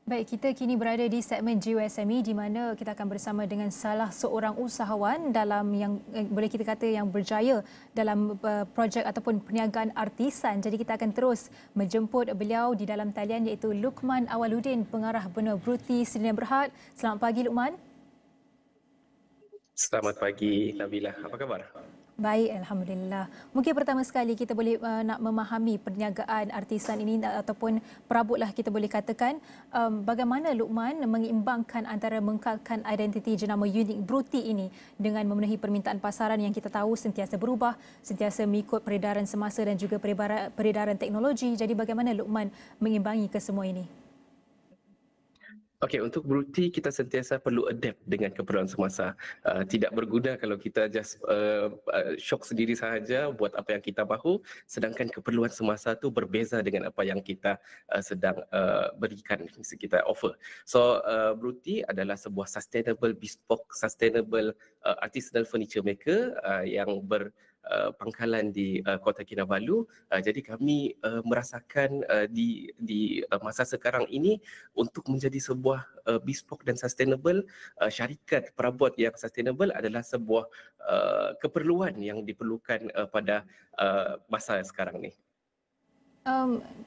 Baik, kita kini berada di segmen Jiwa SME di mana kita akan bersama dengan salah seorang usahawan dalam yang boleh kita kata yang berjaya dalam projek ataupun perniagaan artisan. Jadi kita akan terus menjemput beliau di dalam talian iaitu Luqman Awaludin, pengarah benua Bruti Serina Berhad. Selamat pagi Luqman. Selamat pagi, Nabila. Apa khabar? Baik, Alhamdulillah. Mungkin pertama sekali kita boleh nak memahami perniagaan artisan ini ataupun perabotlah kita boleh katakan bagaimana Luqman mengimbangkan antara mengekalkan identiti jenama unik Bruti ini dengan memenuhi permintaan pasaran yang kita tahu sentiasa berubah, sentiasa mengikut peredaran semasa dan juga peredaran teknologi. Jadi bagaimana Luqman mengimbangi kesemua ini? Okey, untuk Bruti kita sentiasa perlu adapt dengan keperluan semasa. Tidak berguna kalau kita just syok sendiri sahaja buat apa yang kita mahu, sedangkan keperluan semasa tu berbeza dengan apa yang kita sedang berikan, kita offer. So, Bruti adalah sebuah sustainable bespoke, sustainable artisanal furniture maker yang pangkalan di Kota Kinabalu. Jadi kami merasakan di masa sekarang ini untuk menjadi sebuah bespoke dan sustainable, syarikat perabot yang sustainable adalah sebuah keperluan yang diperlukan pada masa sekarang ni.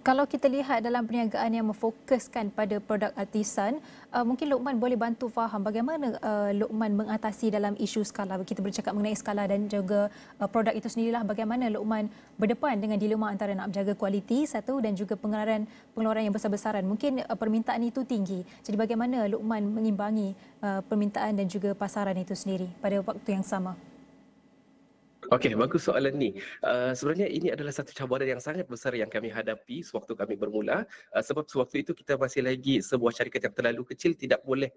Kalau kita lihat dalam perniagaan yang memfokuskan pada produk artisan, mungkin Luqman boleh bantu faham bagaimana Luqman mengatasi dalam isu skala. Kita bercakap mengenai skala dan juga produk itu sendirilah bagaimana Luqman berdepan dengan dilema antara nak menjaga kualiti satu dan juga pengeluaran yang besar-besaran. Mungkin permintaan itu tinggi. Jadi bagaimana Luqman mengimbangi permintaan dan juga pasaran itu sendiri pada waktu yang sama? Okey, bagus soalan ni. Sebenarnya ini adalah satu cabaran yang sangat besar yang kami hadapi sewaktu kami bermula, sebab sewaktu itu kita masih lagi sebuah syarikat yang terlalu kecil, tidak boleh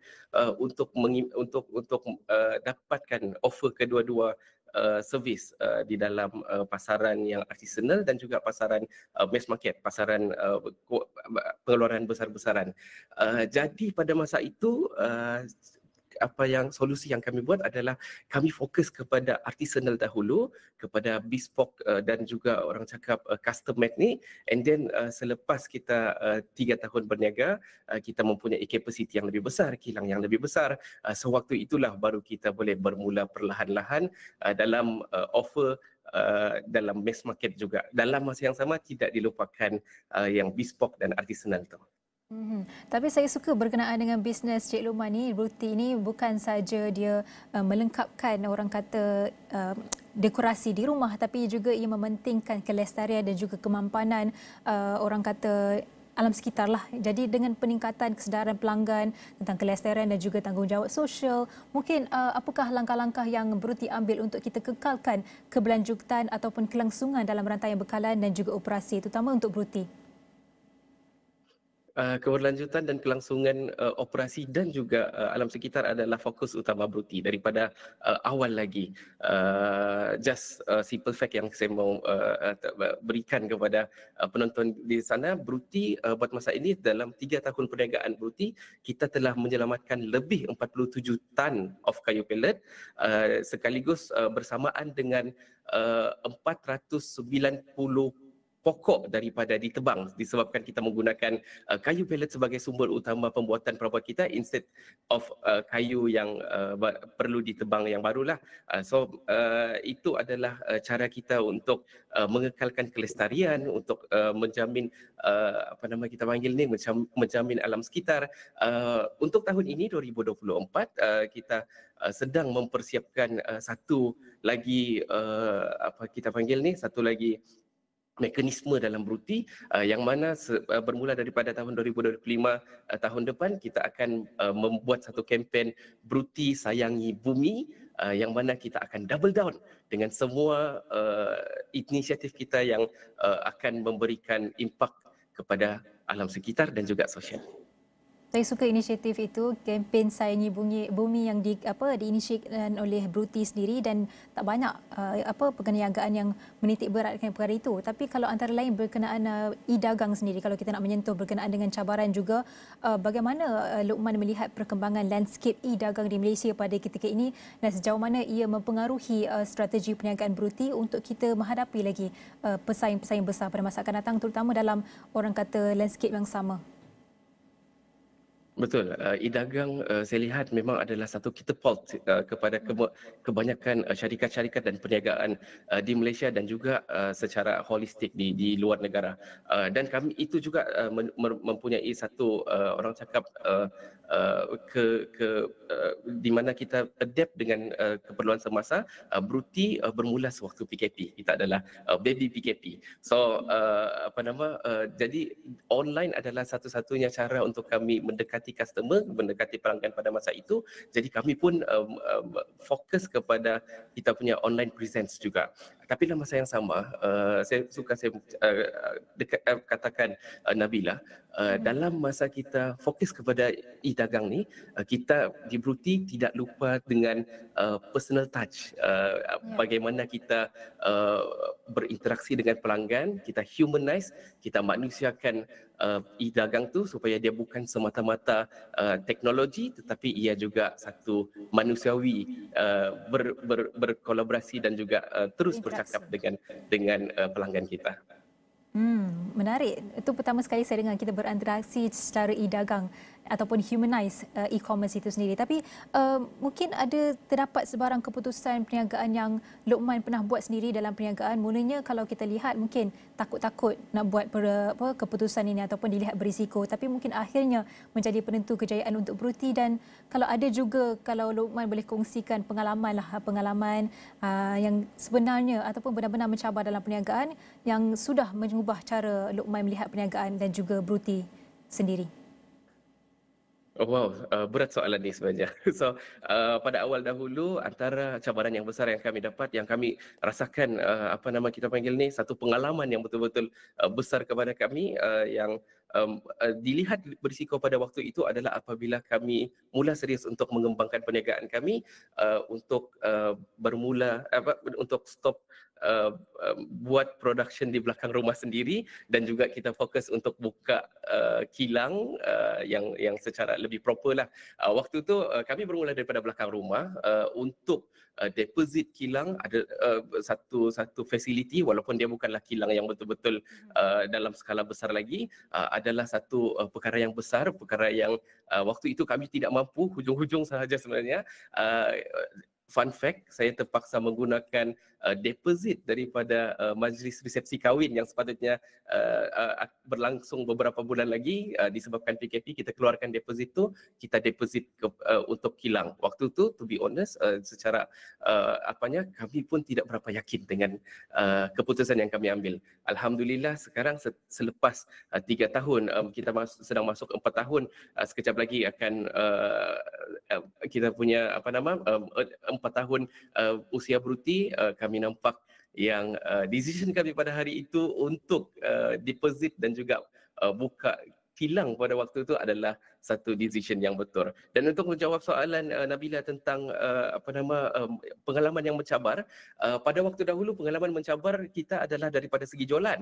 untuk dapatkan offer kedua-dua servis di dalam pasaran yang artisanal dan juga pasaran mass market, pasaran pengeluaran besar-besaran. Jadi pada masa itu apa yang solusi yang kami buat adalah kami fokus kepada artisanal dahulu, kepada bespoke dan juga orang cakap custom made ni, and then selepas kita 3 tahun berniaga, kita mempunyai capacity yang lebih besar, kilang yang lebih besar, sewaktu itulah baru kita boleh bermula perlahan-lahan dalam offer dalam mass market juga. Dalam masa yang sama tidak dilupakan yang bespoke dan artisanal tu. Tapi saya suka berkenaan dengan bisnes Cik Luqman ni. Bruti ini bukan saja dia melengkapkan orang kata dekorasi di rumah, tapi juga ia mementingkan kelestarian dan juga kemampanan orang kata alam sekitar lah. Jadi dengan peningkatan kesedaran pelanggan tentang kelestarian dan juga tanggungjawab sosial, mungkin apakah langkah-langkah yang Bruti ambil untuk kita kekalkan keberlanjutan ataupun kelangsungan dalam rantaian bekalan dan juga operasi, terutama untuk Bruti? Keberlanjutan dan kelangsungan operasi dan juga alam sekitar adalah fokus utama Bruti daripada awal lagi. Just simple fact yang saya mau berikan kepada penonton di sana, Bruti buat masa ini dalam 3 tahun perniagaan Bruti, kita telah menyelamatkan lebih 47 tan of kayu pellet sekaligus bersamaan dengan 490 pokok daripada ditebang disebabkan kita menggunakan kayu pellet sebagai sumber utama pembuatan perabot kita instead of kayu yang perlu ditebang yang barulah. Itu adalah cara kita untuk mengekalkan kelestarian, untuk menjamin apa nama kita panggil ni, menjamin alam sekitar. Untuk tahun ini 2024 kita sedang mempersiapkan satu lagi apa kita panggil ni, satu lagi mekanisme dalam Bruti yang mana bermula daripada tahun 2025 tahun depan kita akan membuat satu kempen Bruti Sayangi Bumi yang mana kita akan double down dengan semua inisiatif kita yang akan memberikan impak kepada alam sekitar dan juga sosial. Saya suka inisiatif itu, kempen Sayangi Bumi yang diinisiasikan oleh Bruti sendiri dan tak banyak perniagaan yang menitik beratkan perkara itu. Tapi kalau antara lain berkenaan e-dagang sendiri, kalau kita nak menyentuh berkenaan dengan cabaran juga, bagaimana Luqman melihat perkembangan landscape e-dagang di Malaysia pada ketika ini dan sejauh mana ia mempengaruhi strategi perniagaan Bruti untuk kita menghadapi lagi pesaing-pesaing besar pada masa akan datang, terutama dalam orang kata landscape yang sama? Betul, e-dagang saya lihat memang adalah satu catapult kepada kebanyakan syarikat-syarikat dan perniagaan di Malaysia dan juga secara holistik di luar negara. Dan kami itu juga mempunyai satu orang cakap di mana kita adapt dengan keperluan semasa. Bruti bermula sewaktu PKP. Kita adalah baby PKP. So jadi online adalah satu-satunya cara untuk kami mendekati customer, mendekati pelanggan pada masa itu. Jadi kami pun fokus kepada kita punya online presence juga. Tapi dalam masa yang sama, saya katakan Nabila, dalam masa kita fokus kepada e-dagang ni, kita di Bruti tidak lupa dengan personal touch. Bagaimana kita berinteraksi dengan pelanggan, kita humanize, kita manusiakan e-dagang tu supaya dia bukan semata-mata teknologi tetapi ia juga satu manusiawi, berkolaborasi dan juga terus bercakap dengan pelanggan kita. Menarik. Itu pertama sekali saya dengar kita berinteraksi secara e-dagang ataupun humanize e-commerce itu sendiri. Tapi mungkin ada terdapat sebarang keputusan perniagaan yang Luqman pernah buat sendiri dalam perniagaan. Mulanya kalau kita lihat mungkin takut-takut nak buat keputusan ini ataupun dilihat berisiko. Tapi mungkin akhirnya menjadi penentu kejayaan untuk Bruti. Dan kalau ada juga, kalau Luqman boleh kongsikan pengalaman yang sebenarnya ataupun benar-benar mencabar dalam perniagaan yang sudah mengubah cara Luqman melihat perniagaan dan juga Bruti sendiri. Oh wow, berat soalan ni sebenarnya. So, pada awal dahulu antara cabaran yang besar yang kami dapat, yang kami rasakan kita panggil ni satu pengalaman yang betul-betul besar kepada kami, yang dilihat berisiko pada waktu itu adalah apabila kami mula serius untuk mengembangkan perniagaan kami, untuk untuk stop buat production di belakang rumah sendiri dan juga kita fokus untuk buka kilang yang secara lebih proper lah. Waktu tu kami bermula daripada belakang rumah untuk deposit kilang ada satu facility, walaupun dia bukanlah kilang yang betul-betul dalam skala besar lagi, adalah satu perkara yang besar, perkara yang waktu itu kami tidak mampu, hujung-hujung sahaja sebenarnya. Fun fact, saya terpaksa menggunakan deposit daripada majlis resepsi kahwin yang sepatutnya berlangsung beberapa bulan lagi. Disebabkan PKP, kita keluarkan deposit tu, kita deposit untuk kilang. Waktu tu, to be honest, secara kami pun tidak berapa yakin dengan keputusan yang kami ambil. Alhamdulillah sekarang selepas 3 tahun, kita sedang masuk 4 tahun, sekejap lagi akan kita punya 4 tahun usia Bruti, kami nampak yang decision kami pada hari itu untuk deposit dan juga buka kilang pada waktu itu adalah satu decision yang betul. Dan untuk menjawab soalan Nabila tentang pengalaman yang mencabar, pada waktu dahulu pengalaman mencabar kita adalah daripada segi jualan.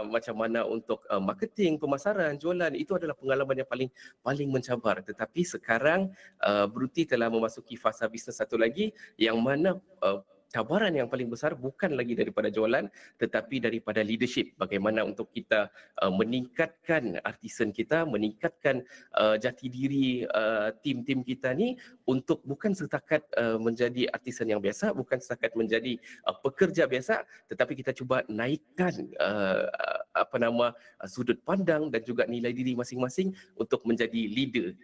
Macam mana untuk marketing, pemasaran, jualan, itu adalah pengalaman yang paling mencabar. Tetapi sekarang Bruti telah memasuki fasa bisnes satu lagi yang mana cabaran yang paling besar bukan lagi daripada jualan tetapi daripada leadership. Bagaimana untuk kita meningkatkan artisan kita, meningkatkan jati diri tim-tim kita ni untuk bukan setakat menjadi artisan yang biasa, bukan setakat menjadi pekerja biasa, tetapi kita cuba naikkan sudut pandang dan juga nilai diri masing-masing untuk menjadi leader.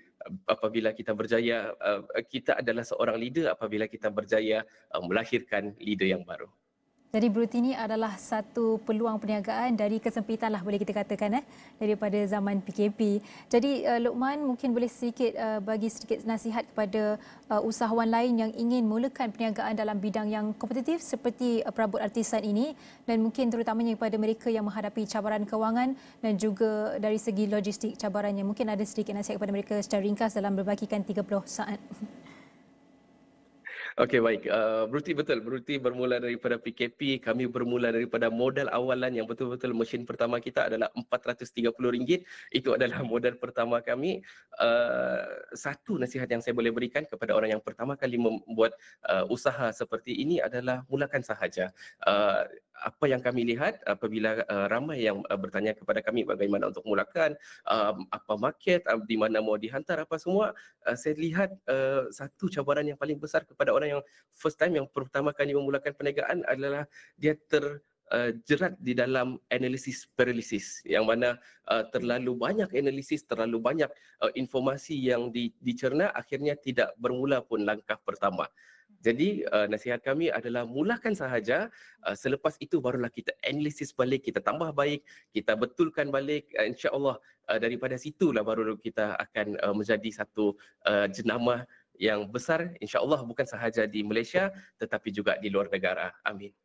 Apabila kita berjaya, kita adalah seorang leader apabila kita berjaya melahirkan leader yang baru. Jadi Bruti ini adalah satu peluang perniagaan dari kesempitan lah boleh kita katakan daripada zaman PKP. Jadi Luqman mungkin boleh bagi sedikit nasihat kepada usahawan lain yang ingin mulakan perniagaan dalam bidang yang kompetitif seperti perabot artisan ini dan mungkin terutamanya kepada mereka yang menghadapi cabaran kewangan dan juga dari segi logistik cabarannya. Mungkin ada sedikit nasihat kepada mereka secara ringkas dalam berbahagikan 30 saat. Okey, baik. Bruti bermula daripada PKP. Kami bermula daripada modal awalan yang betul-betul mesin pertama kita adalah RM430. Itu adalah modal pertama kami. Satu nasihat yang saya boleh berikan kepada orang yang pertama kali membuat usaha seperti ini adalah mulakan sahaja. apa yang kami lihat apabila ramai yang bertanya kepada kami bagaimana untuk mulakan, apa market, di mana mau dihantar apa semua, saya lihat satu cabaran yang paling besar kepada orang yang first time, yang pertama kali memulakan perniagaan adalah dia jerat di dalam analisis paralysis, yang mana terlalu banyak analisis, terlalu banyak informasi yang dicerna, akhirnya tidak bermula pun langkah pertama. Jadi nasihat kami adalah mulakan sahaja, selepas itu barulah kita analisis balik, kita tambah baik, kita betulkan balik, insya-Allah daripada situlah baru kita akan menjadi satu jenama yang besar, insya-Allah bukan sahaja di Malaysia tetapi juga di luar negara. Amin.